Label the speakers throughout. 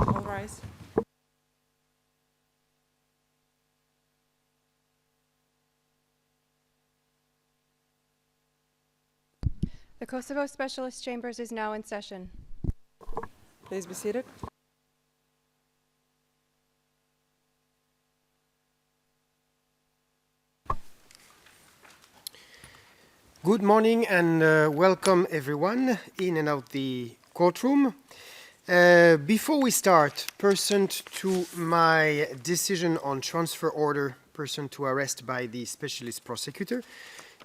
Speaker 1: All rise.
Speaker 2: The Kosovo Specialist Chambers is now in session.
Speaker 1: Please be seated.
Speaker 3: Good morning and welcome everyone in and out the courtroom. Before we start, pursuant to my decision on transfer order, pursuant to arrest by the specialist prosecutor,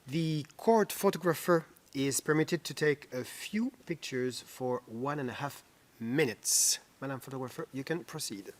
Speaker 3: the court photographer is permitted to take a few pictures for 1.5 minutes. Madam photographer, you can proceed.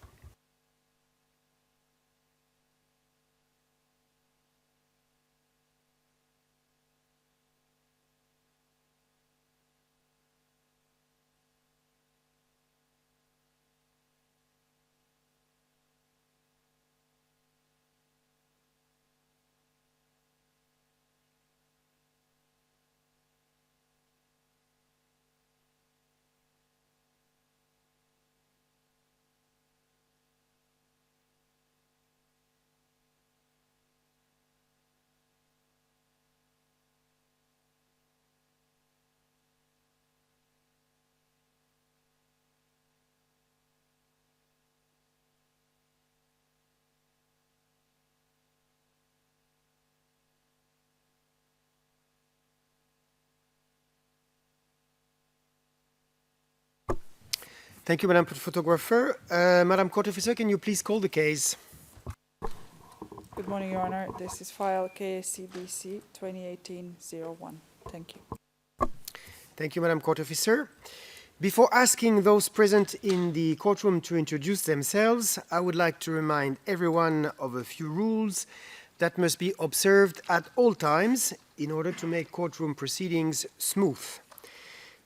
Speaker 3: Thank you, Madam Photographer. Madam Court Officer, can you please call the case?
Speaker 1: Good morning, Your Honor. This is file KSCBC 2018-01. Thank you.
Speaker 3: Thank you, Madam Court Officer. Before asking those present in the courtroom to introduce themselves, I would like to remind everyone of a few rules that must be observed at all times in order to make courtroom proceedings smooth.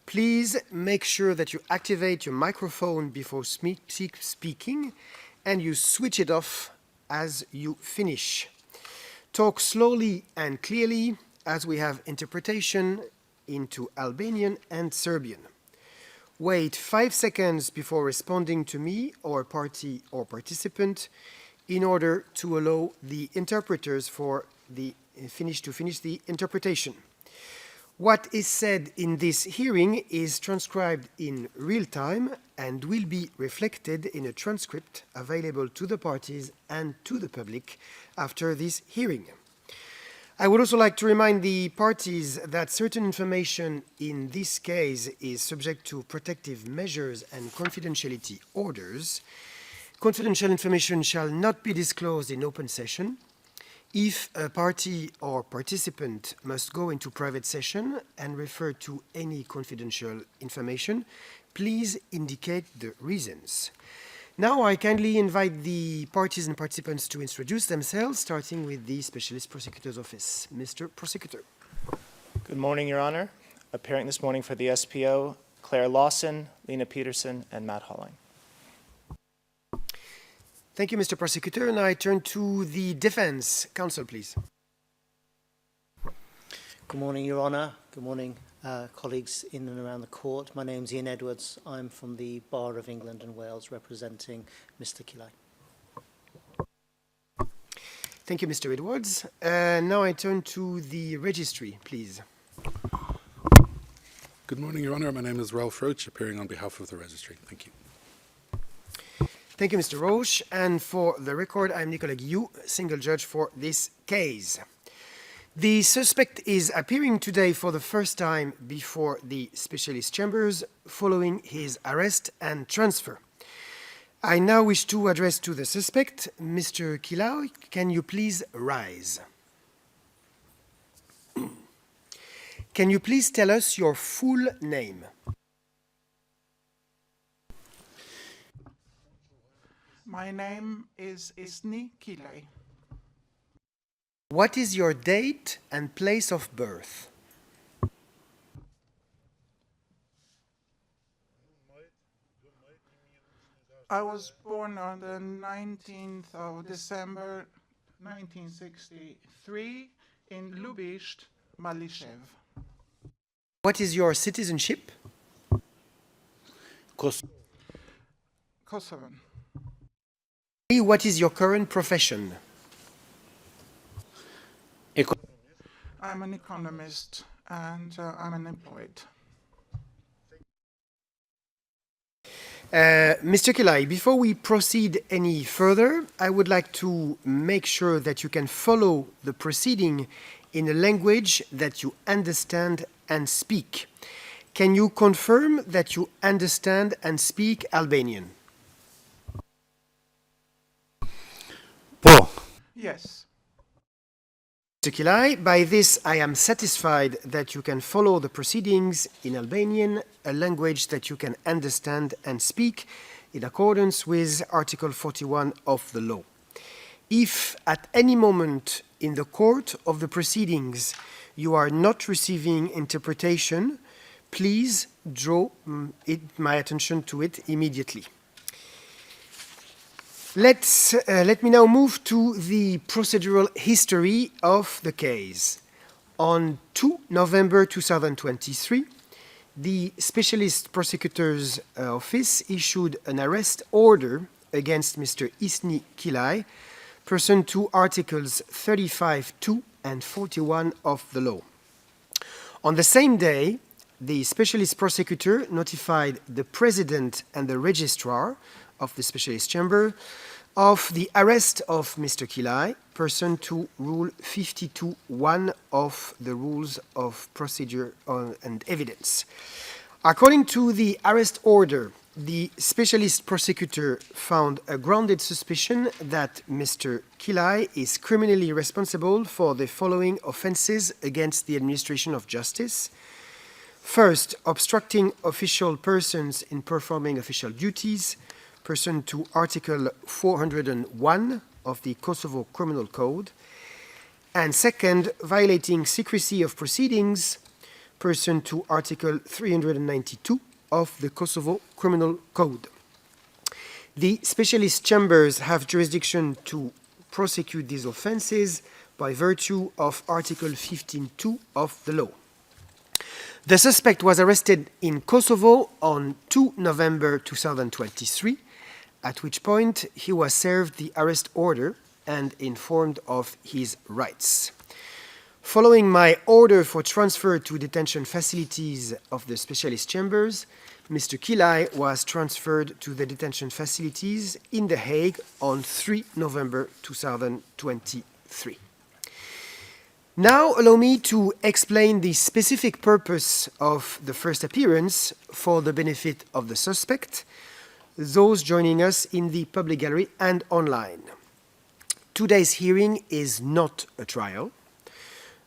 Speaker 3: Please make sure that you activate your microphone before speaking and you switch it off as you finish. Talk slowly and clearly as we have interpretation into Albanian and Serbian. Wait 5 seconds before responding to me or a party or participant in order to allow the interpreters to finish the interpretation. What is said in this hearing is transcribed in real time and will be reflected in a transcript available to the parties and to the public after this hearing. I would also like to remind the parties that certain information in this case is subject to protective measures and confidentiality orders. Confidential information shall not be disclosed in open session. If a party or participant must go into private session and refer to any confidential information, please indicate the reasons. Now I kindly invite the parties and participants to introduce themselves, starting with the Specialist Prosecutor's Office. Mr. Prosecutor.
Speaker 4: Good morning, Your Honor. Appearing this morning for the SPO, Claire Lawson, Lena Peterson, and Matt Holling.
Speaker 3: Thank you, Mr. Prosecutor. And I turn to the defense. Counsel, please.
Speaker 5: Good morning, Your Honour. Good morning, colleagues in and around the court. My name is Ian Edwards. I'm from the Bar of England and Wales, representing Mr. Kilaj.
Speaker 3: Thank you, Mr. Edwards. Now I turn to the registry, please.
Speaker 6: Good morning, Your Honour. My name is Ralph Roach, appearing on behalf of the registry. Thank you.
Speaker 3: Thank you, Mr. Roche. And for the record, I'm Nicolas Guillou, single judge for this case. The suspect is appearing today for the first time before the specialist chambers following his arrest and transfer. I now wish to address to the suspect, Mr. Kilaj, can you please rise? Can you please tell us your full name?
Speaker 7: My name is Isni Kilaj.
Speaker 3: What is your date and place of birth?
Speaker 7: I was born on the 19th of December 1963 in Lubisht, Malishev.
Speaker 3: What is your citizenship?
Speaker 7: Kosovan.
Speaker 3: What is your current profession?
Speaker 7: I'm an economist and I'm unemployed.
Speaker 3: Mr. Kilaj, before we proceed any further, I would like to make sure that you can follow the proceeding in a language that you understand and speak. Can you confirm that you understand and speak Albanian?
Speaker 6: Po.
Speaker 7: Yes.
Speaker 3: Mr. Kilaj, by this I am satisfied that you can follow the proceedings in Albanian, a language that you can understand and speak in accordance with Article 41 of the law. If at any moment in the court of the proceedings you are not receiving interpretation, please draw my attention to it immediately. Let me now move to the procedural history of the case. On 2 November 2023, the Specialist Prosecutor's Office issued an arrest order against Mr. Isni Kilaj, pursuant to Articles 35(2) and 41 of the law. On the same day, the Specialist Prosecutor notified the President and the Registrar of the Specialist Chamber of the arrest of Mr. Kilaj, pursuant to Rule 52(1) of the Rules of Procedure and Evidence. According to the arrest order, the Specialist Prosecutor found a grounded suspicion that Mr. Kilaj is criminally responsible for the following offenses against the administration of justice. First, obstructing official persons in performing official duties, pursuant to Article 401 of the Kosovo Criminal Code. And second, violating secrecy of proceedings, pursuant to Article 392 of the Kosovo Criminal Code. The specialist chambers have jurisdiction to prosecute these offenses by virtue of Article 15(2) of the law. The suspect was arrested in Kosovo on 2 November 2023, at which point he was served the arrest order and informed of his rights. Following my order for transfer to detention facilities of the specialist chambers, Mr. Kilaj was transferred to the detention facilities in The Hague on 3 November 2023. Now allow me to explain the specific purpose of the first appearance for the benefit of the suspect, those joining us in the public gallery and online. Today's hearing is not a trial.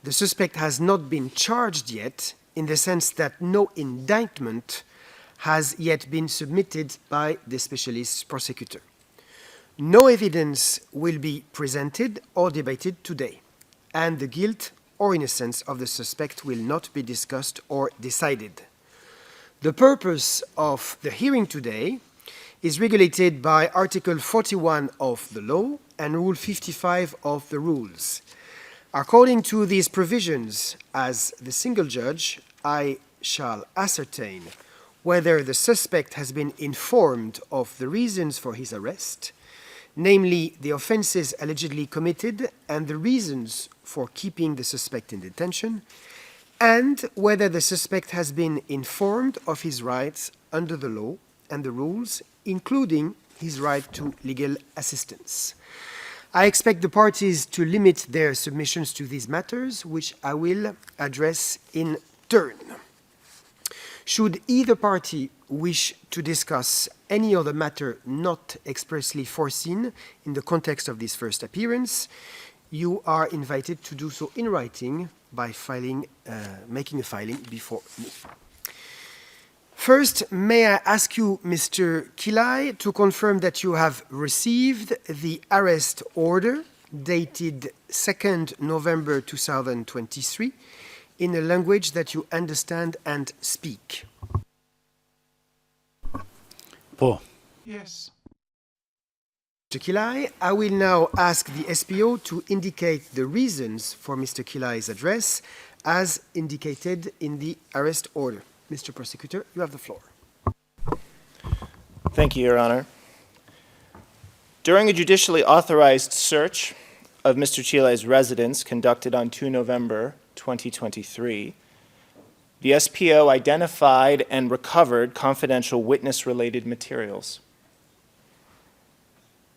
Speaker 3: The suspect has not been charged yet, in the sense that no indictment has yet been submitted by the specialist prosecutor. No evidence will be presented or debated today, and the guilt or innocence of the suspect will not be discussed or decided. The purpose of the hearing today is regulated by Article 41 of the law and Rule 55 of the rules. According to these provisions, as the single judge, I shall ascertain whether the suspect has been informed of the reasons for his arrest, namely the offenses allegedly committed and the reasons for keeping the suspect in detention, and whether the suspect has been informed of his rights under the law and the rules, including his right to legal assistance. I expect the parties to limit their submissions to these matters, which I will address in turn. Should either party wish to discuss any other matter not expressly foreseen in the context of this first appearance, you are invited to do so in writing by making a filing before me. First, may I ask you, Mr. Kilaj, to confirm that you have received the arrest order dated 2nd November 2023 in a language that you understand and speak?
Speaker 6: Po.
Speaker 7: Yes.
Speaker 3: Mr. Kilaj, I will now ask the SPO to indicate the reasons for Mr. Kilaj's address as indicated in the arrest order. Mr. Prosecutor, you have the floor.
Speaker 4: Thank you, Your Honor. During a judicially authorized search of Mr. Kilaj's residence conducted on 2 November 2023, the SPO identified and recovered confidential witness-related materials.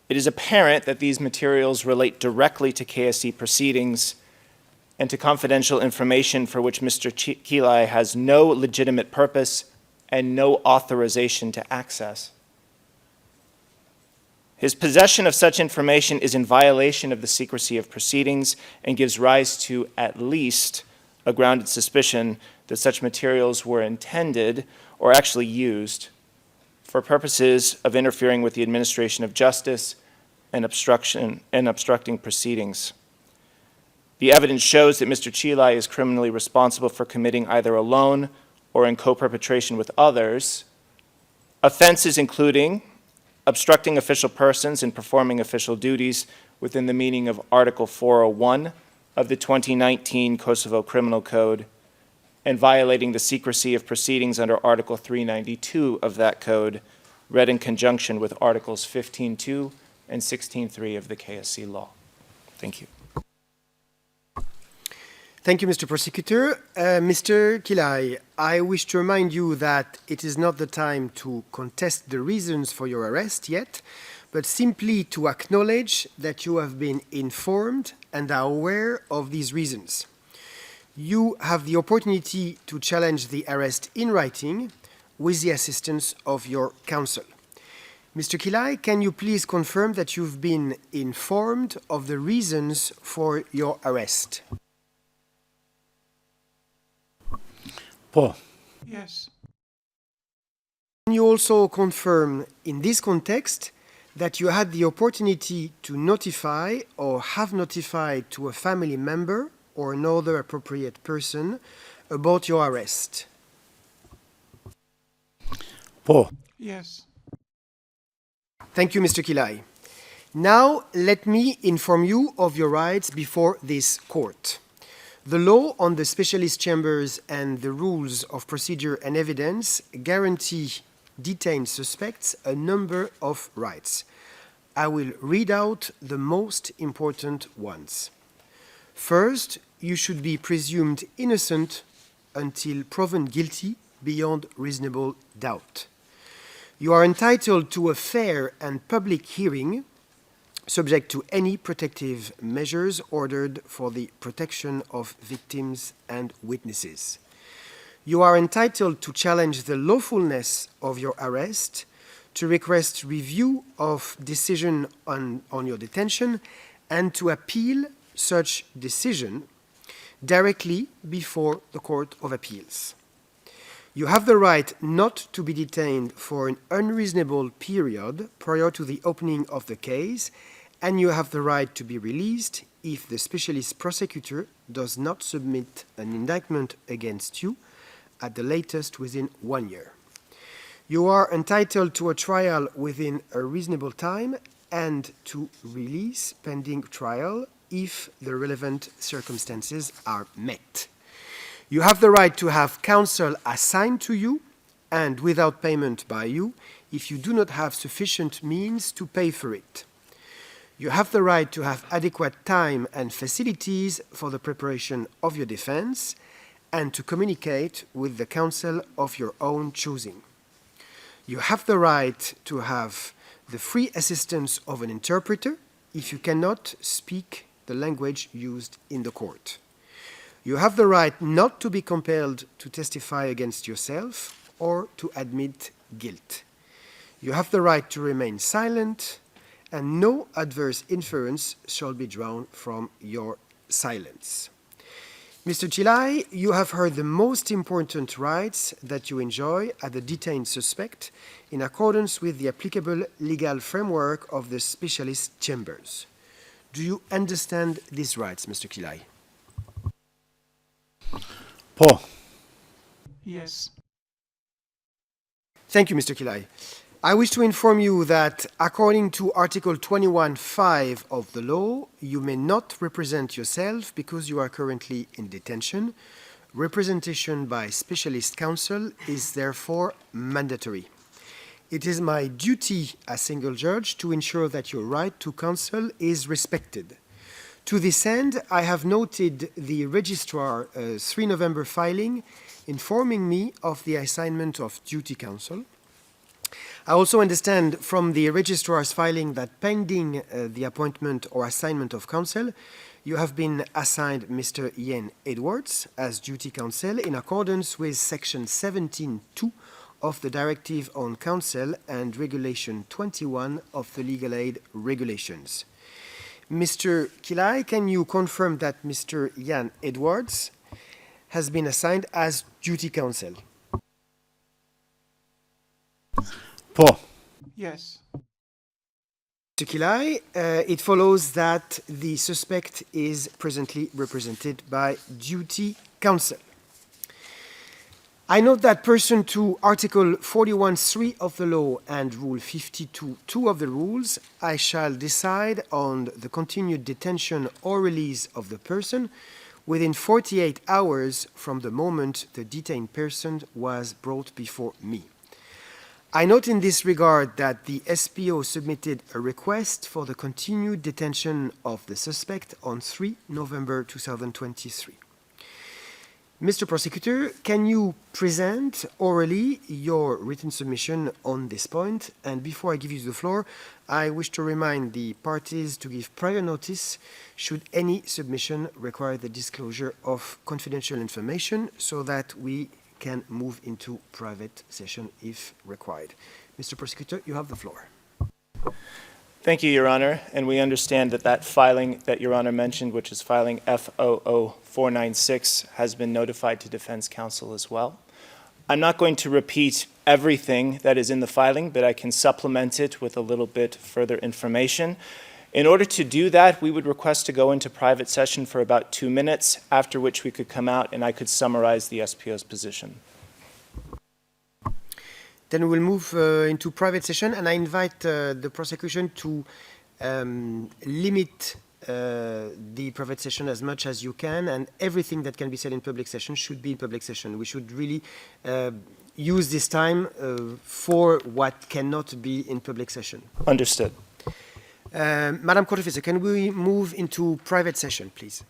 Speaker 4: It is apparent that these materials relate directly to KSC proceedings and to confidential information for which Mr. Kilaj has no legitimate purpose and no authorization to access. His possession of such information is in violation of the secrecy of proceedings and gives rise to at least a grounded suspicion that such materials were intended or actually used for purposes of interfering with the administration of justice and obstructing proceedings. The evidence shows that Mr. Kilaj is criminally responsible for committing either alone or in co-perpetration with others offenses including obstructing official persons in performing official duties within the meaning of Article 401 of the 2019 Kosovo Criminal Code, and violating the secrecy of proceedings under Article 392 of that code, read in conjunction with Articles 15.2 and 16.3 of the KSC law. Thank you.
Speaker 3: Thank you, Mr. Prosecutor. Mr. Kilaj, I wish to remind you that it is not the time to contest the reasons for your arrest yet, but simply to acknowledge that you have been informed and are aware of these reasons. You have the opportunity to challenge the arrest in writing with the assistance of your counsel. Mr. Kilaj, can you please confirm that you've been informed of the reasons for your arrest?
Speaker 7: Yes.
Speaker 3: Can you also confirm in this context that you had the opportunity to notify or have notified to a family member or another appropriate person about your arrest?
Speaker 7: Yes.
Speaker 3: Thank you, Mr. Kilaj. Now, let me inform you of your rights before this court. The law on the specialist chambers and the rules of procedure and evidence guarantee detained suspects a number of rights. I will read out the most important ones. First, you should be presumed innocent until proven guilty beyond reasonable doubt. You are entitled to a fair and public hearing, subject to any protective measures ordered for the protection of victims and witnesses. You are entitled to challenge the lawfulness of your arrest, to request review of decision on your detention, and to appeal such decision directly before the Court of Appeals. You have the right not to be detained for an unreasonable period prior to the opening of the case, and you have the right to be released if the specialist prosecutor does not submit an indictment against you at the latest within 1 year. You are entitled to a trial within a reasonable time and to release pending trial if the relevant circumstances are met. You have the right to have counsel assigned to you and without payment by you if you do not have sufficient means to pay for it. You have the right to have adequate time and facilities for the preparation of your defense and to communicate with the counsel of your own choosing. You have the right to have the free assistance of an interpreter if you cannot speak the language used in the court. You have the right not to be compelled to testify against yourself or to admit guilt. You have the right to remain silent, and no adverse inference shall be drawn from your silence. Mr. Kilaj, you have heard the most important rights that you enjoy as a detained suspect in accordance with the applicable legal framework of the specialist chambers. Do you understand these rights, Mr. Kilaj?
Speaker 7: Yes.
Speaker 3: Thank you, Mr. Kilaj. I wish to inform you that according to Article 21.5 of the law, you may not represent yourself because you are currently in detention. Representation by specialist counsel is therefore mandatory. It is my duty as single judge to ensure that your right to counsel is respected. To this end, I have noted the registrar 3 November filing informing me of the assignment of duty counsel. I also understand from the registrar's filing that pending the appointment or assignment of counsel, you have been assigned Mr. Ian Edwards as duty counsel in accordance with Section 17.2 of the Directive on Counsel and Regulation 21 of the Legal Aid Regulations. Mr. Kilaj, can you confirm that Mr. Ian Edwards has been assigned as duty counsel?
Speaker 6: Paul.
Speaker 7: Yes.
Speaker 3: Mr. Kilaj, it follows that the suspect is presently represented by duty counsel. I note that pursuant to Article 41.3 of the law and Rule 52.2 of the rules, I shall decide on the continued detention or release of the person within 48 hours from the moment the detained person was brought before me. I note in this regard that the SPO submitted a request for the continued detention of the suspect on 3 November 2023. Mr. Prosecutor, can you present orally your written submission on this point? And before I give you the floor, I wish to remind the parties to give prior notice should any submission require the disclosure of confidential information so that we can move into private session if required. Mr. Prosecutor, you have the floor.
Speaker 4: Thank you, Your Honor, and we understand that that filing that Your Honor mentioned, which is filing F00496, has been notified to Defense Counsel as well. I'm not going to repeat everything that is in the filing, but I can supplement it with a little bit further information. In order to do that, we would request to go into private session for about 2 minutes, after which we could come out and I could summarize the SPO's position.
Speaker 3: Then we'll move into private session, and I invite the prosecution to limit the private session as much as you can, and everything that can be said in public session should be in public session. We should really use this time for what cannot be in public session.
Speaker 4: Understood.
Speaker 3: Madam Court Officer, can we move into private session, please?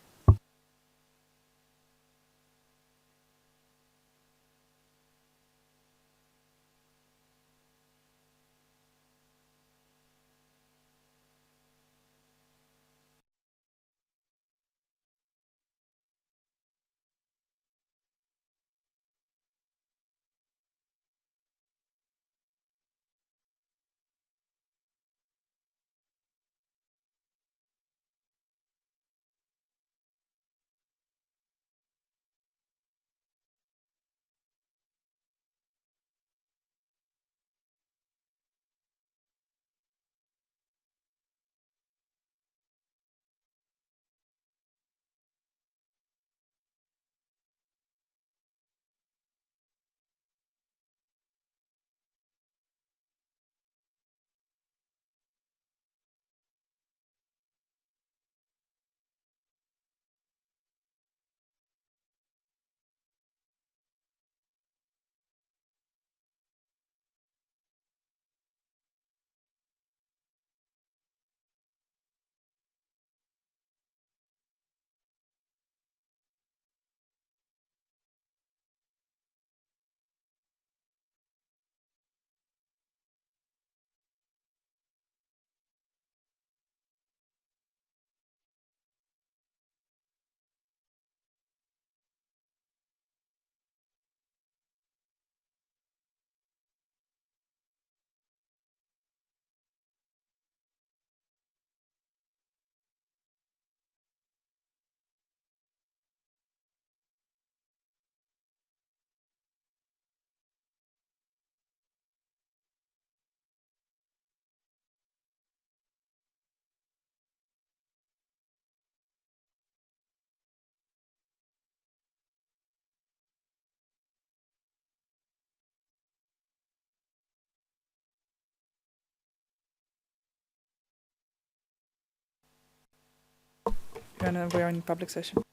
Speaker 1: Your Honor, we are in public session.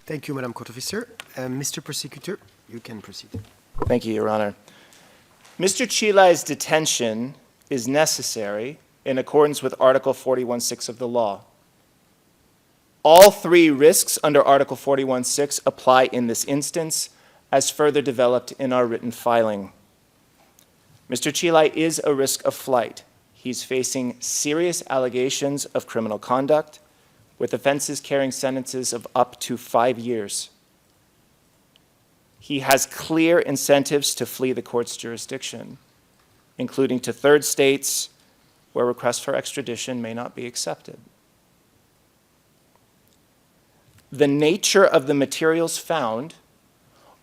Speaker 3: Thank you, Madam Court Officer. Mr. Prosecutor, you can proceed.
Speaker 4: Thank you, Your Honor. Mr. Kilaj's detention is necessary in accordance with Article 41.6 of the law. All three risks under Article 41.6 apply in this instance, as further developed in our written filing. Mr. Kilaj is a risk of flight. He's facing serious allegations of criminal conduct, with offenses carrying sentences of up to 5 years. He has clear incentives to flee the court's jurisdiction, including to third states where requests for extradition may not be accepted. The nature of the materials found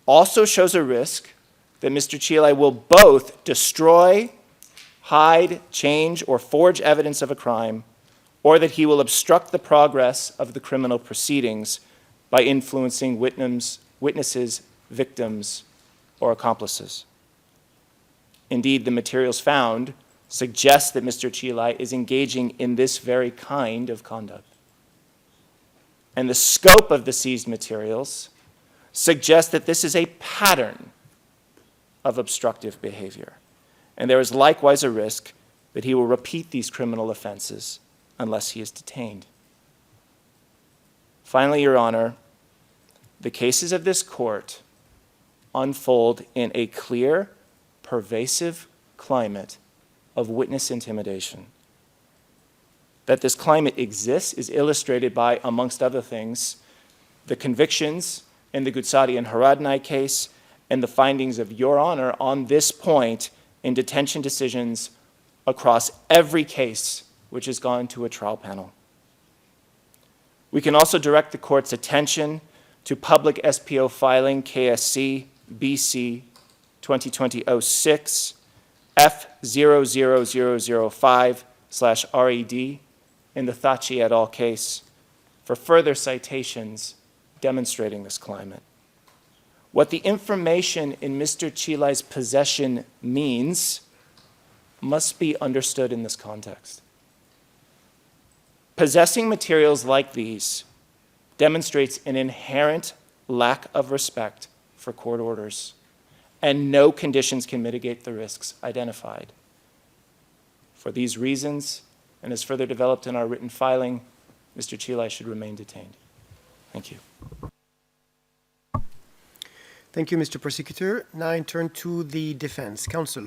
Speaker 4: also shows a risk that Mr. Kilaj will both destroy, hide, change, or forge evidence of a crime, or that he will obstruct the progress of the criminal proceedings by influencing witnesses, victims, or accomplices. Indeed, the materials found suggest that Mr. Kilaj is engaging in this very kind of conduct. And the scope of the seized materials suggests that this is a pattern of obstructive behavior. And there is likewise a risk that he will repeat these criminal offenses unless he is detained. Finally, Your Honor, the cases of this court unfold in a clear, pervasive climate of witness intimidation. That this climate exists is illustrated by, amongst other things, the convictions in the Gutsadi and Haradnai case and the findings of Your Honor on this point in detention decisions across every case which has gone to a trial panel. We can also direct the court's attention to public SPO filing KSC BC 2020-06 F00005/RED in the Thachi et al. Case for further citations demonstrating this climate. What the information in Mr. Kilaj's possession means must be understood in this context. Possessing materials like these demonstrates an inherent lack of respect for court orders, and no conditions can mitigate the risks identified. For these reasons, and as further developed in our written filing, Mr. Kilaj should remain detained. Thank you.
Speaker 3: Thank you, Mr. Prosecutor. Now I turn to the defense. Counsel.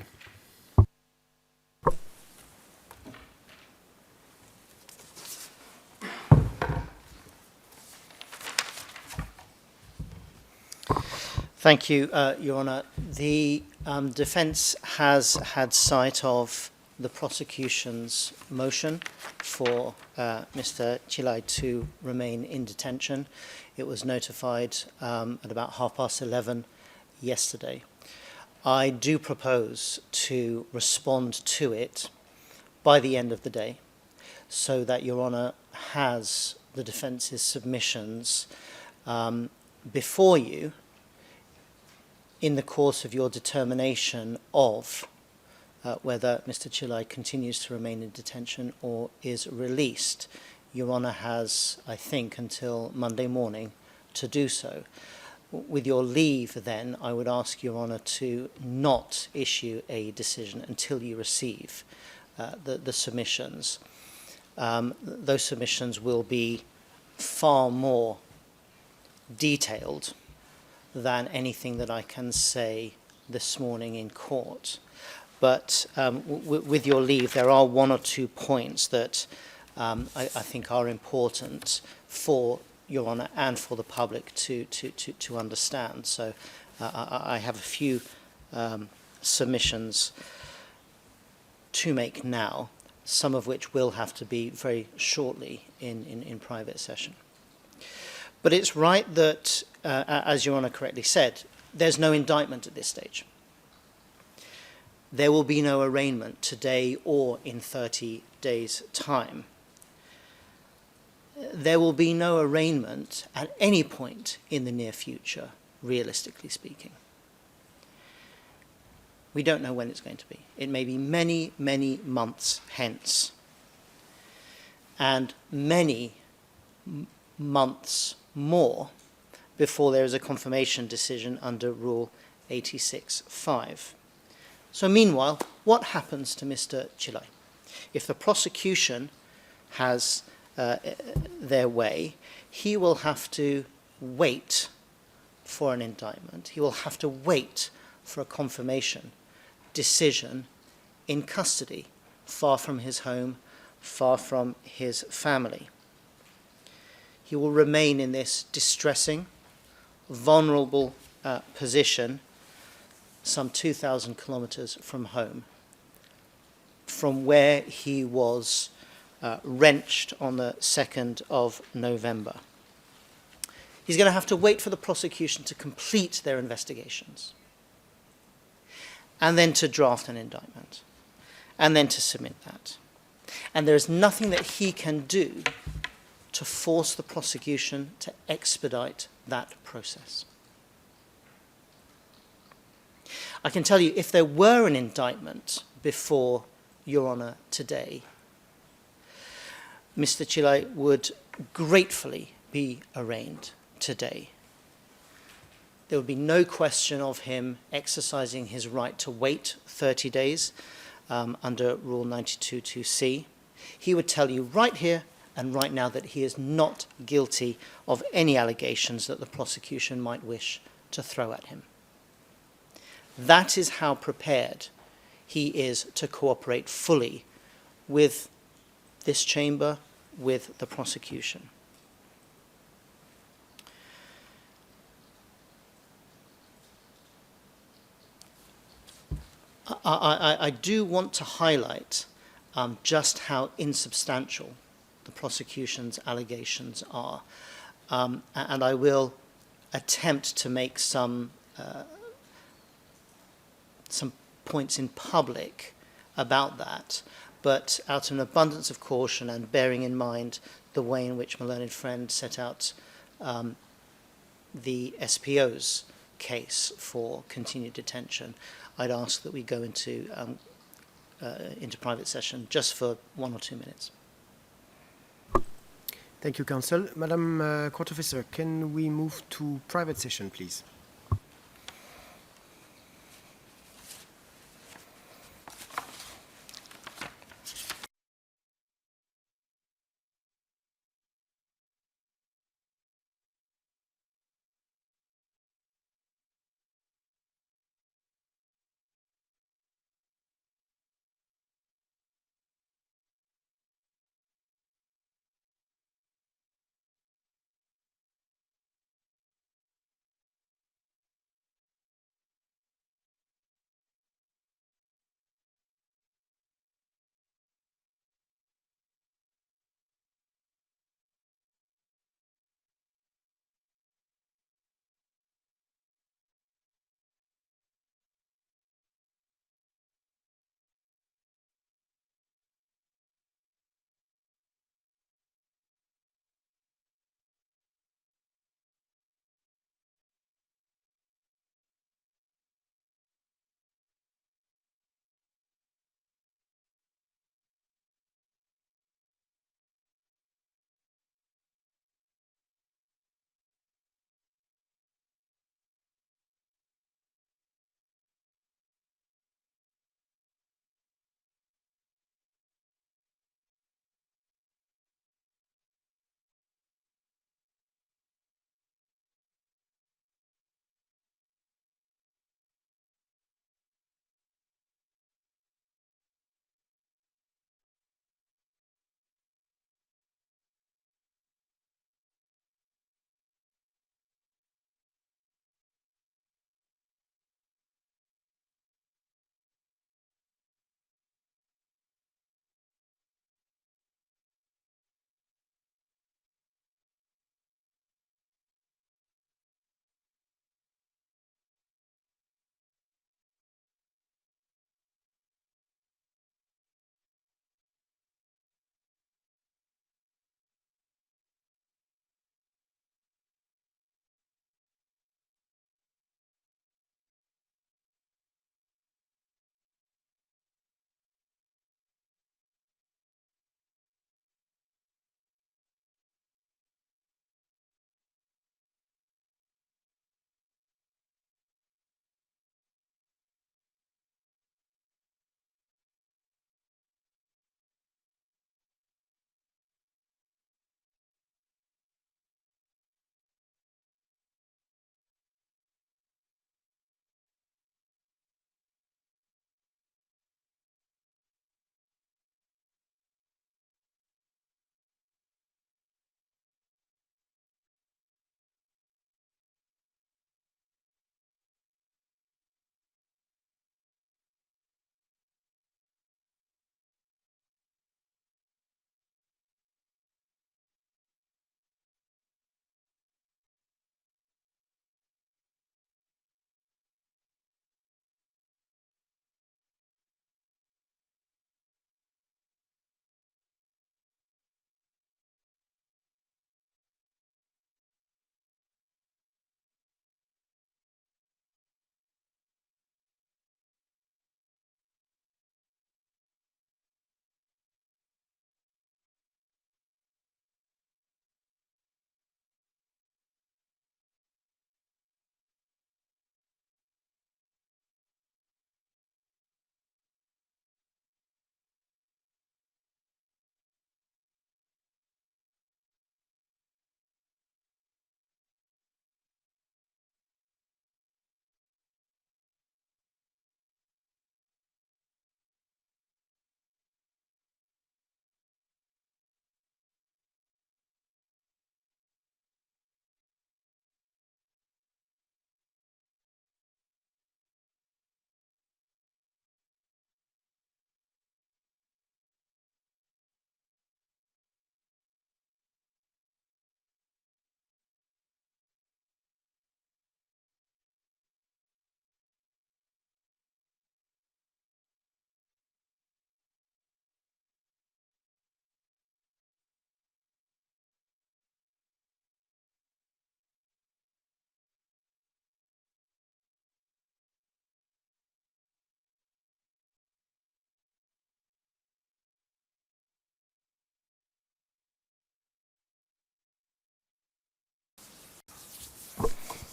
Speaker 5: Thank you, Your Honour. The defence has had sight of the prosecution's motion for Mr. Kilaj to remain in detention. It was notified at about 11:30 yesterday. I do propose to respond to it by the end of the day so that Your Honour has the defence's submissions before you in the course of your determination of whether Mr. Kilaj continues to remain in detention or is released. Your Honour has, I think, until Monday morning to do so. With your leave, then, I would ask Your Honour to not issue a decision until you receive the submissions. Those submissions will be far more detailed than anything that I can say this morning in court. But with your leave, there are one or two points that I think are important for Your Honour and for the public to understand. So I have a few submissions to make now, some of which will have to be very shortly in private session. But it's right that, as Your Honour correctly said, there's no indictment at this stage. There will be no arraignment today or in 30 days' time. There will be no arraignment at any point in the near future, realistically speaking. We don't know when it's going to be. It may be many, many months hence. And many months more before there is a confirmation decision under Rule 86.5. So meanwhile, what happens to Mr. Kilaj? If the prosecution has their way, he will have to wait for an indictment. He will have to wait for a confirmation decision in custody, far from his home, far from his family. He will remain in this distressing, vulnerable position some 2,000 kilometers from home, from where he was wrenched on the 2nd of November. He's going to have to wait for the prosecution to complete their investigations, and then to draft an indictment, and then to submit that. And there is nothing that he can do to force the prosecution to expedite that process. I can tell you, if there were an indictment before Your Honour today, Mr. Kilaj would gratefully be arraigned today. There would be no question of him exercising his right to wait 30 days under Rule 92(2)(c). He would tell you right here and right now that he is not guilty of any allegations that the prosecution might wish to throw at him. That is how prepared he is to cooperate fully with this chamber, with the prosecution. I do want to highlight just how insubstantial the prosecution's allegations are, and I will attempt to make some points in public about that, but out of an abundance of caution and bearing in mind the way in which my learned friend set out the SPO's case for continued detention, I'd ask that we go into private session just for 1 or 2 minutes.
Speaker 3: Thank you, Counsel. Madam Court Officer, can we move to private session, please?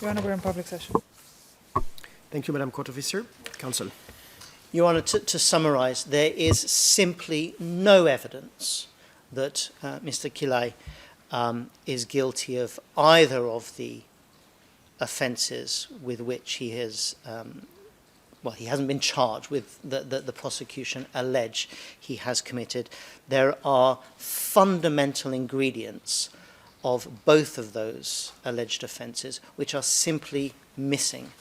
Speaker 1: Your Honour, we're in public session.
Speaker 3: Thank you, Madam Court Officer. Counsel.
Speaker 5: Your Honour, to summarise, there is simply no evidence that Mr. Kilaj is guilty of either of the offences with which he has, he hasn't been charged with, the prosecution allege he has committed. There are fundamental ingredients of both of those alleged offences which are simply missing.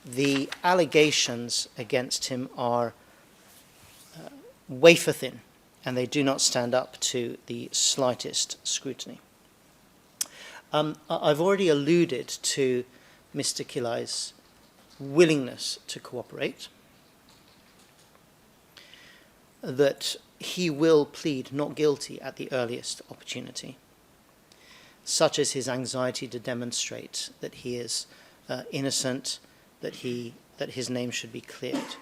Speaker 5: The allegations against him are wafer thin, and they do not stand up to the slightest scrutiny. I've already alluded to Mr. Kilaj's willingness to cooperate, that he will plead not guilty at the earliest opportunity, such as his anxiety to demonstrate that he is innocent, that his name should be cleared.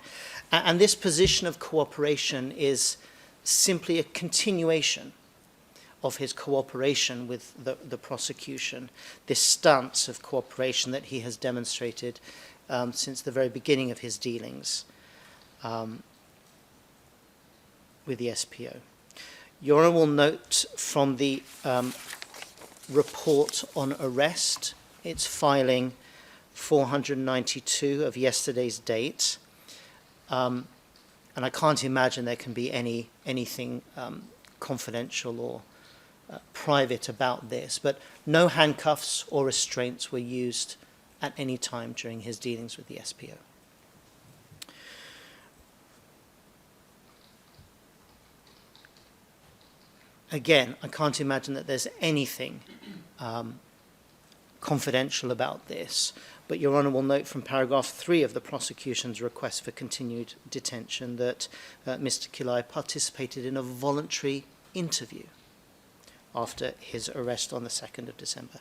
Speaker 5: And this position of cooperation is simply a continuation of his cooperation with the prosecution, this stance of cooperation that he has demonstrated since the very beginning of his dealings with the SPO. Your Honour will note from the report on arrest, its filing 492 of yesterday's date, and I can't imagine there can be anything confidential or private about this, but no handcuffs or restraints were used at any time during his dealings with the SPO. Again, I can't imagine that there's anything confidential about this, but Your Honour will note from paragraph 3 of the prosecution's request for continued detention that Mr. Kilaj participated in a voluntary interview after his arrest on the 2nd of December.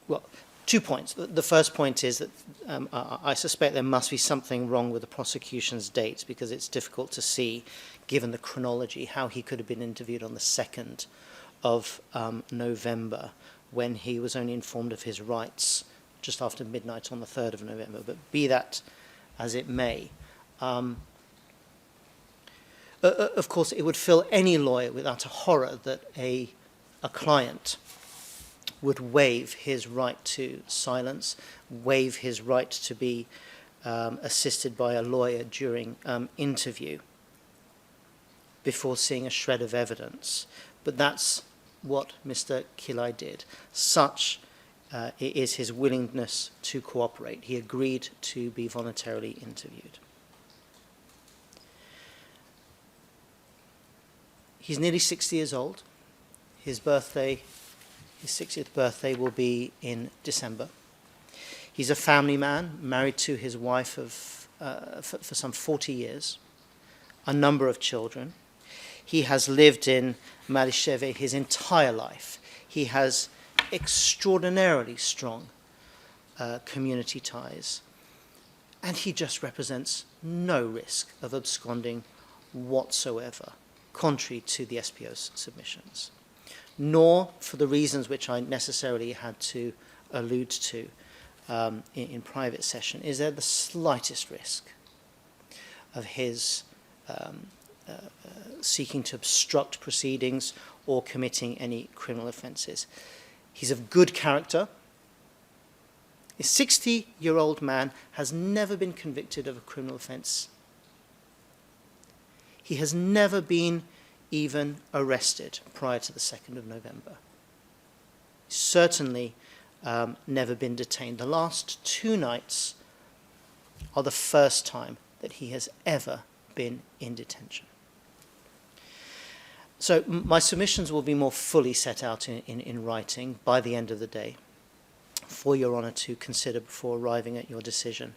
Speaker 5: Well, 2 points. The first point is that I suspect there must be something wrong with the prosecution's dates, because it's difficult to see, given the chronology, how he could have been interviewed on the 2nd of November when he was only informed of his rights just after midnight on the 3rd of November. But be that as it may, of course, it would fill any lawyer with utter horror that a client would waive his right to silence, waive his right to be assisted by a lawyer during interview before seeing a shred of evidence. But that's what Mr. Kilaj did. Such is his willingness to cooperate. He agreed to be voluntarily interviewed. He's nearly 60 years old. His 60th birthday will be in December. He's a family man, married to his wife for some 40 years, a number of children. He has lived in Malisheve his entire life. He has extraordinarily strong community ties, and he just represents no risk of absconding whatsoever, contrary to the SPO's submissions, nor for the reasons which I necessarily had to allude to in private session, is there the slightest risk of his seeking to obstruct proceedings or committing any criminal offences. He's of good character. A 60-year-old man has never been convicted of a criminal offence. He has never been even arrested prior to the 2nd of November. Certainly never been detained. The last 2 nights are the first time that he has ever been in detention. So my submissions will be more fully set out in writing by the end of the day for Your Honour to consider before arriving at your decision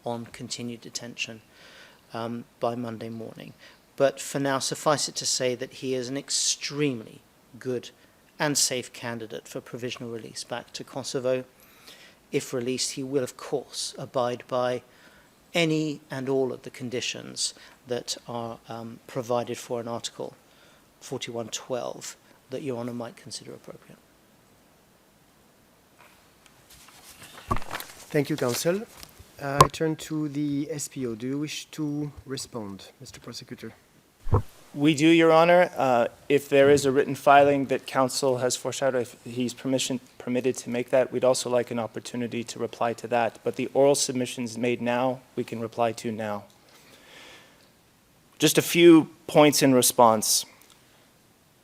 Speaker 5: on continued detention by Monday morning. But for now, suffice it to say that he is an extremely good and safe candidate for provisional release back to Kosovo. If released, he will, of course, abide by any and all of the conditions that are provided for in Article 4112 that Your Honour might consider appropriate.
Speaker 3: Thank you, Counsel. I turn to the SPO. Do you wish to respond, Mr. Prosecutor?
Speaker 4: We do, Your Honor. If there is a written filing that counsel has foreshadowed, if he's permitted to make that, we'd also like an opportunity to reply to that. But the oral submissions made now, we can reply to now. Just a few points in response.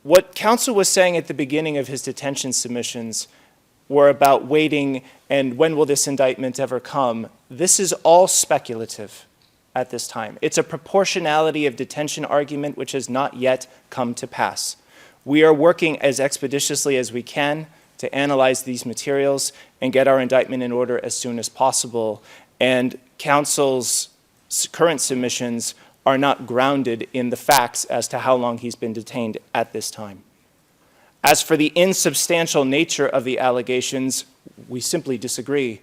Speaker 4: What counsel was saying at the beginning of his detention submissions were about waiting and when will this indictment ever come. This is all speculative at this time. It's a proportionality of detention argument which has not yet come to pass. We are working as expeditiously as we can to analyze these materials and get our indictment in order as soon as possible. And counsel's current submissions are not grounded in the facts as to how long he's been detained at this time. As for the insubstantial nature of the allegations, we simply disagree.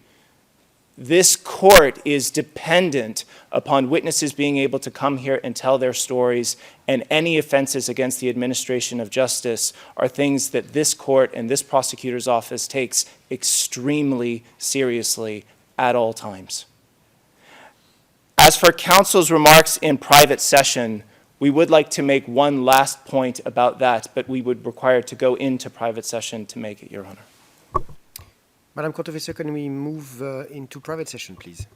Speaker 4: This court is dependent upon witnesses being able to come here and tell their stories, and any offenses against the administration of justice are things that this court and this prosecutor's office takes extremely seriously at all times. As for counsel's remarks in private session, we would like to make one last point about that, but we would require to go into private session to make it, Your Honor.
Speaker 3: Madam Court Officer, can we move into private session, please?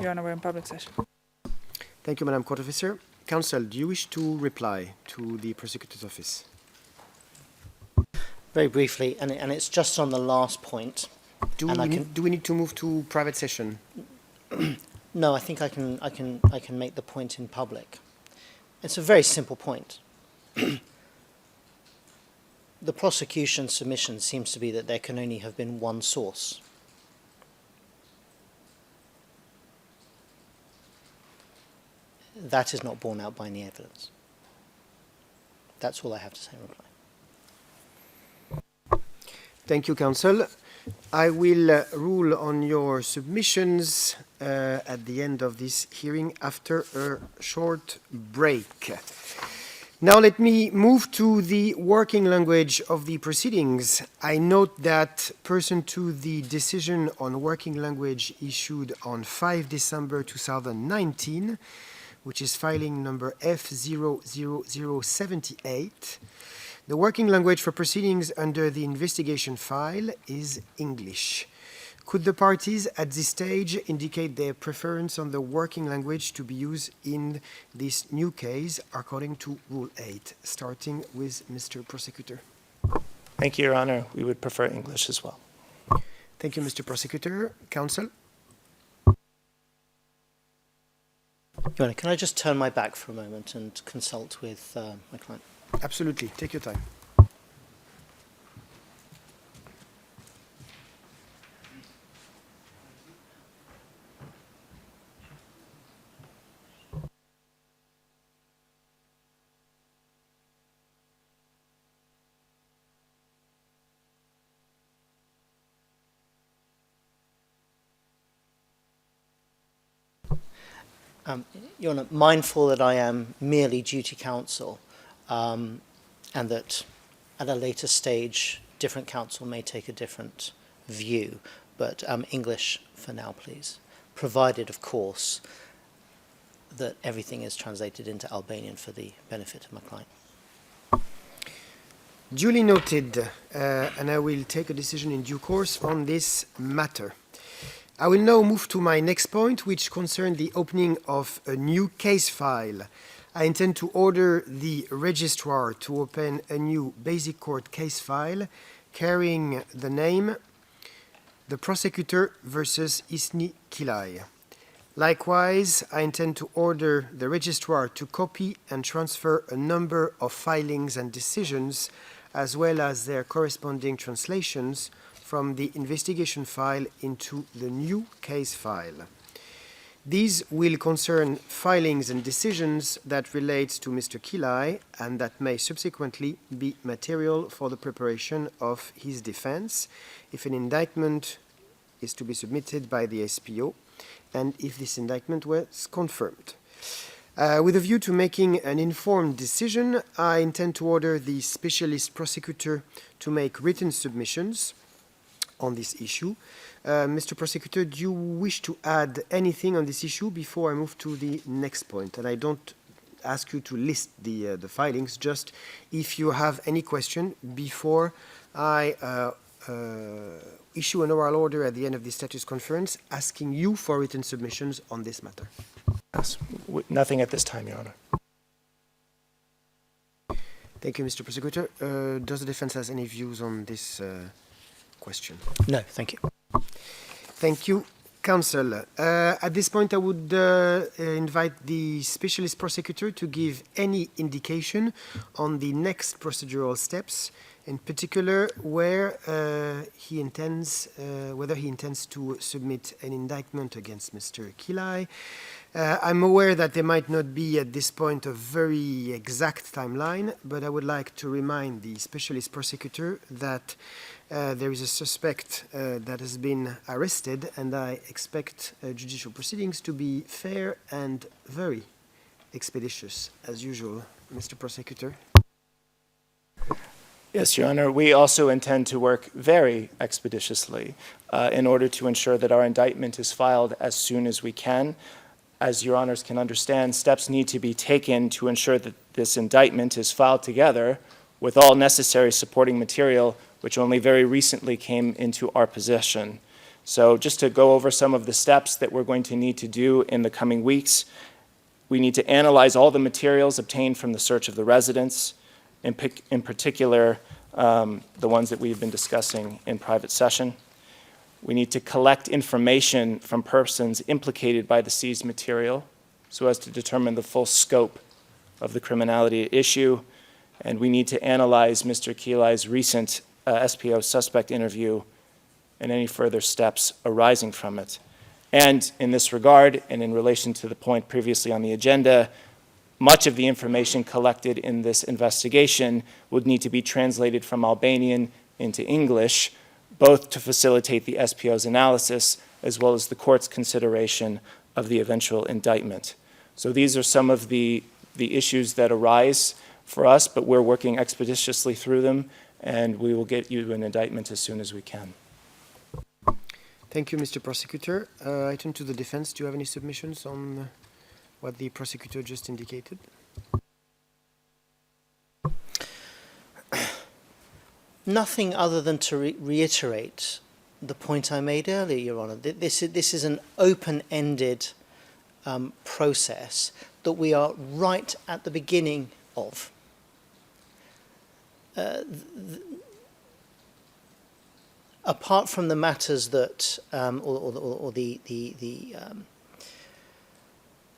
Speaker 1: Your Honor, we're in public session.
Speaker 3: Thank you, Madam Court Officer. Counsel, do you wish to reply to the prosecutor's office?
Speaker 5: Very briefly, and it's just on the last point.
Speaker 3: Do we need to move to private session?
Speaker 5: No, I think I can make the point in public. It's a very simple point. The prosecution submission seems to be that there can only have been one source. That is not borne out by any evidence. That's all I have to say in reply.
Speaker 3: Thank you, Counsel. I will rule on your submissions at the end of this hearing after a short break. Now let me move to the working language of the proceedings. I note that pursuant to the decision on working language issued on 5 December 2019, which is filing number F00078. The working language for proceedings under the investigation file is English. Could the parties at this stage indicate their preference on the working language to be used in this new case according to Rule 8, starting with Mr. Prosecutor?
Speaker 4: Thank you, Your Honor. We would prefer English as well.
Speaker 3: Thank you, Mr. Prosecutor. Counsel?
Speaker 5: Your Honor, can I just turn my back for a moment and consult with my client?
Speaker 3: Absolutely. Take your time.
Speaker 5: Your Honor, mindful that I am merely duty counsel, and that at a later stage, different counsel may take a different view, but English for now, please, provided, of course, that everything is translated into Albanian for the benefit of my client.
Speaker 3: Duly noted, and I will take a decision in due course on this matter. I will now move to my next point, which concerns the opening of a new case file. I intend to order the registrar to open a new basic court case file carrying the name The Prosecutor versus Isni Kilaj. Likewise, I intend to order the registrar to copy and transfer a number of filings and decisions, as well as their corresponding translations, from the investigation file into the new case file. These will concern filings and decisions that relate to Mr. Kilaj and that may subsequently be material for the preparation of his defense if an indictment is to be submitted by the SPO and if this indictment was confirmed. With a view to making an informed decision, I intend to order the specialist prosecutor to make written submissions on this issue. Mr. Prosecutor, do you wish to add anything on this issue before I move to the next point? And I don't ask you to list the filings, just if you have any question before I issue an oral order at the end of the status conference asking you for written submissions on this matter.
Speaker 4: Yes. Nothing at this time, Your Honor.
Speaker 3: Thank you, Mr. Prosecutor. Does the defense have any views on this question?
Speaker 5: No, thank you.
Speaker 3: Thank you, counsel. At this point, I would invite the specialist prosecutor to give any indication on the next procedural steps, in particular where he intends, whether he intends to submit an indictment against Mr. Kilaj. I'm aware that there might not be at this point a very exact timeline, but I would like to remind the specialist prosecutor that there is a suspect that has been arrested, and I expect judicial proceedings to be fair and very expeditious, as usual. Mr. Prosecutor.
Speaker 4: Yes, Your Honor. We also intend to work very expeditiously in order to ensure that our indictment is filed as soon as we can. As Your Honors can understand, steps need to be taken to ensure that this indictment is filed together with all necessary supporting material, which only very recently came into our possession. So just to go over some of the steps that we're going to need to do in the coming weeks, we need to analyze all the materials obtained from the search of the residence, in particular the ones that we've been discussing in private session. We need to collect information from persons implicated by the seized material so as to determine the full scope of the criminality at issue. And we need to analyze Mr. Kilaj's recent SPO suspect interview and any further steps arising from it. And in this regard, and in relation to the point previously on the agenda, much of the information collected in this investigation would need to be translated from Albanian into English, both to facilitate the SPO's analysis as well as the court's consideration of the eventual indictment. So these are some of the issues that arise for us, but we're working expeditiously through them, and we will get you an indictment as soon as we can.
Speaker 3: Thank you, Mr. Prosecutor. I turn to the defense. Do you have any submissions on what the prosecutor just indicated?
Speaker 5: Nothing other than to reiterate the point I made earlier, Your Honour. This is an open-ended process that we are right at the beginning of. Apart from the matters that,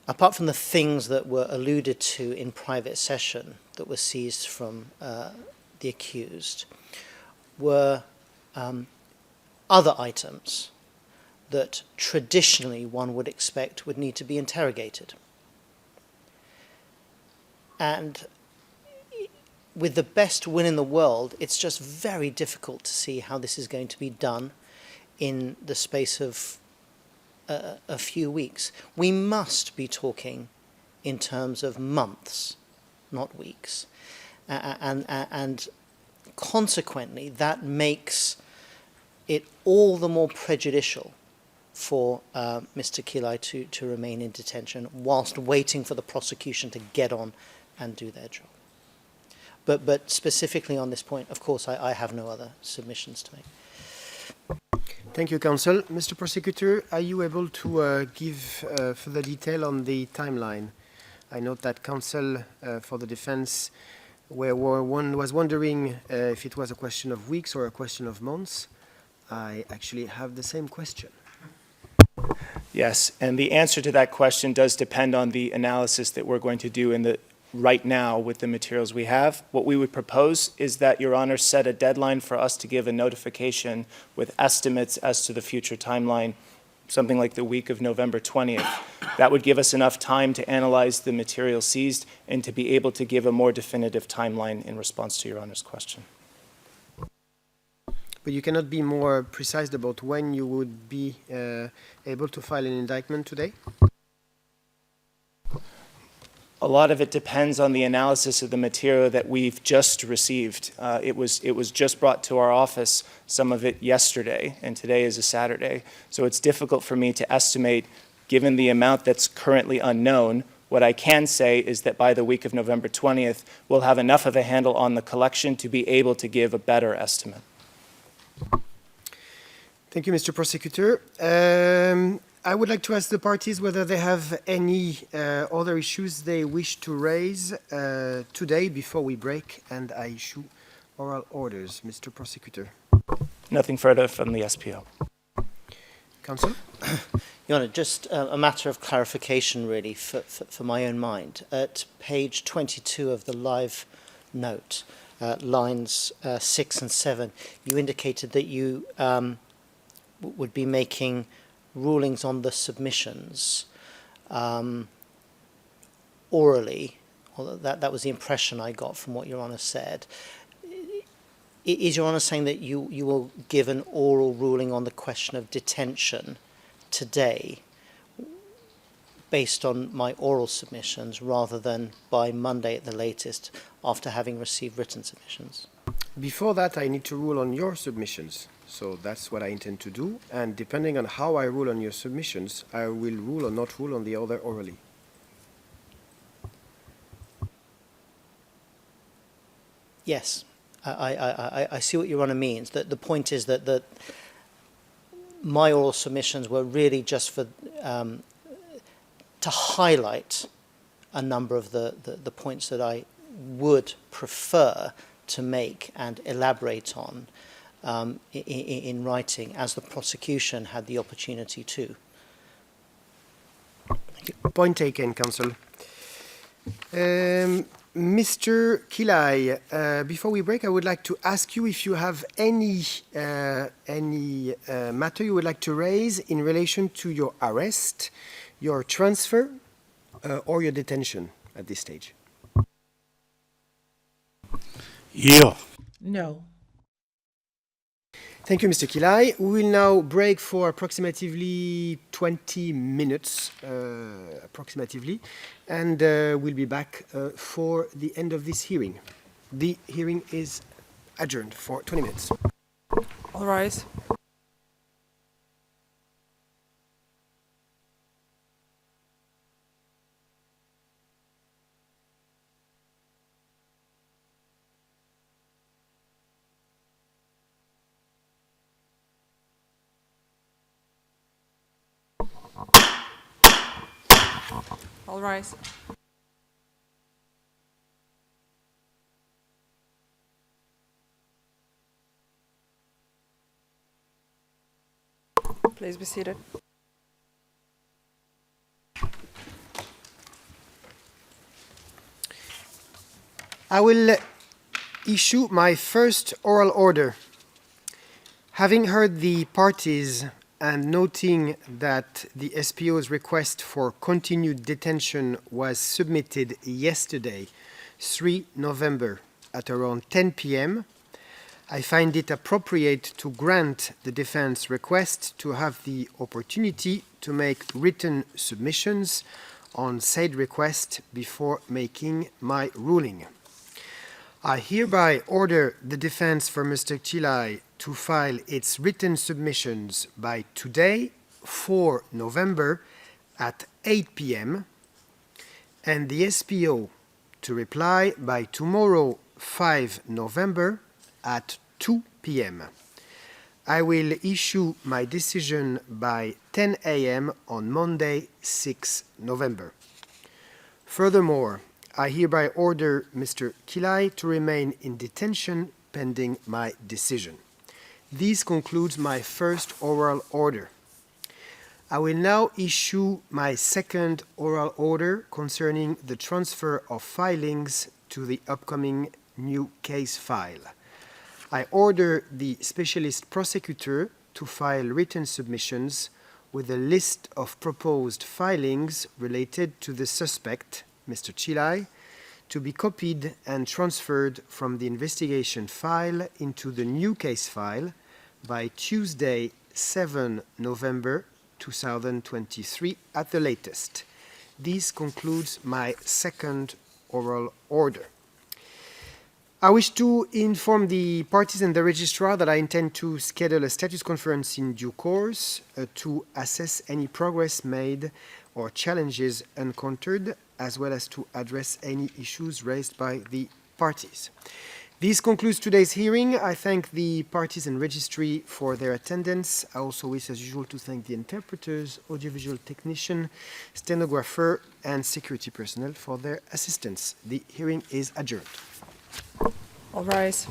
Speaker 5: apart from the things that were alluded to in private session that were seized from the accused, were other items that traditionally one would expect would need to be interrogated. And with the best will in the world, it's just very difficult to see how this is going to be done in the space of a few weeks. We must be talking in terms of months, not weeks. And consequently, that makes it all the more prejudicial for Mr. Kilaj to remain in detention whilst waiting for the prosecution to get on and do their job. But specifically on this point, of course, I have no other submissions to make.
Speaker 3: Thank you, counsel. Mr. Prosecutor, are you able to give further detail on the timeline? I note that counsel for the defense was wondering if it was a question of weeks or a question of months. I actually have the same question.
Speaker 4: Yes, and the answer to that question does depend on the analysis that we're going to do right now with the materials we have. What we would propose is that Your Honor set a deadline for us to give a notification with estimates as to the future timeline, something like the week of November 20th. That would give us enough time to analyze the material seized and to be able to give a more definitive timeline in response to Your Honor's question.
Speaker 3: But you cannot be more precise about when you would be able to file an indictment today?
Speaker 4: A lot of it depends on the analysis of the material that we've just received. It was just brought to our office, some of it yesterday, and today is a Saturday. So it's difficult for me to estimate, given the amount that's currently unknown. What I can say is that by the week of November 20th, we'll have enough of a handle on the collection to be able to give a better estimate.
Speaker 3: Thank you, Mr. Prosecutor. I would like to ask the parties whether they have any other issues they wish to raise today before we break and I issue oral orders. Mr. Prosecutor.
Speaker 4: Nothing further from the SPO.
Speaker 3: Counsel?
Speaker 5: Your Honour, just a matter of clarification, really, for my own mind. At page 22 of the live note, lines 6 and 7, you indicated that you would be making rulings on the submissions orally. Well, that was the impression I got from what Your Honour said. Is Your Honour saying that you will give an oral ruling on the question of detention today based on my oral submissions rather than by Monday at the latest after having received written submissions?
Speaker 3: Before that, I need to rule on your submissions. So that's what I intend to do. And depending on how I rule on your submissions, I will rule or not rule on the other orally.
Speaker 5: Yes, I see what Your Honour means. That the point is that my oral submissions were really just for to highlight a number of the points that I would prefer to make and elaborate on in writing, as the prosecution had the opportunity to. Thank you.
Speaker 3: Point taken, counsel. Mr. Kilaj, before we break, I would like to ask you if you have any matter you would like to raise in relation to your arrest, your transfer, or your detention at this stage.
Speaker 6: Yeah.
Speaker 7: No.
Speaker 3: Thank you, Mr. Kilaj. We will now break for approximately 20 minutes, and we'll be back for the end of this hearing. The hearing is adjourned for 20 minutes.
Speaker 1: All rise. All rise. Please be seated.
Speaker 3: I will issue my first oral order. Having heard the parties and noting that the SPO's request for continued detention was submitted yesterday, 3 November, at around 10 p.m., I find it appropriate to grant the defense request to have the opportunity to make written submissions on said request before making my ruling. I hereby order the defense for Mr. Kilaj to file its written submissions by today, 4 November, at 8 p.m., and the SPO to reply by tomorrow, 5 November, at 2 p.m. I will issue my decision by 10 a.m. on Monday, 6 November. Furthermore, I hereby order Mr. Kilaj to remain in detention pending my decision. This concludes my first oral order. I will now issue my second oral order concerning the transfer of filings to the upcoming new case file. I order the specialist prosecutor to file written submissions with a list of proposed filings related to the suspect, Mr. Kilaj, to be copied and transferred from the investigation file into the new case file by Tuesday, 7 November 2023 at the latest. This concludes my second oral order. I wish to inform the parties and the registrar that I intend to schedule a status conference in due course to assess any progress made or challenges encountered, as well as to address any issues raised by the parties. This concludes today's hearing. I thank the parties and registry for their attendance. I also wish, as usual, to thank the interpreters, audiovisual technician, stenographer, and security personnel for their assistance. The hearing is adjourned.
Speaker 1: All rise.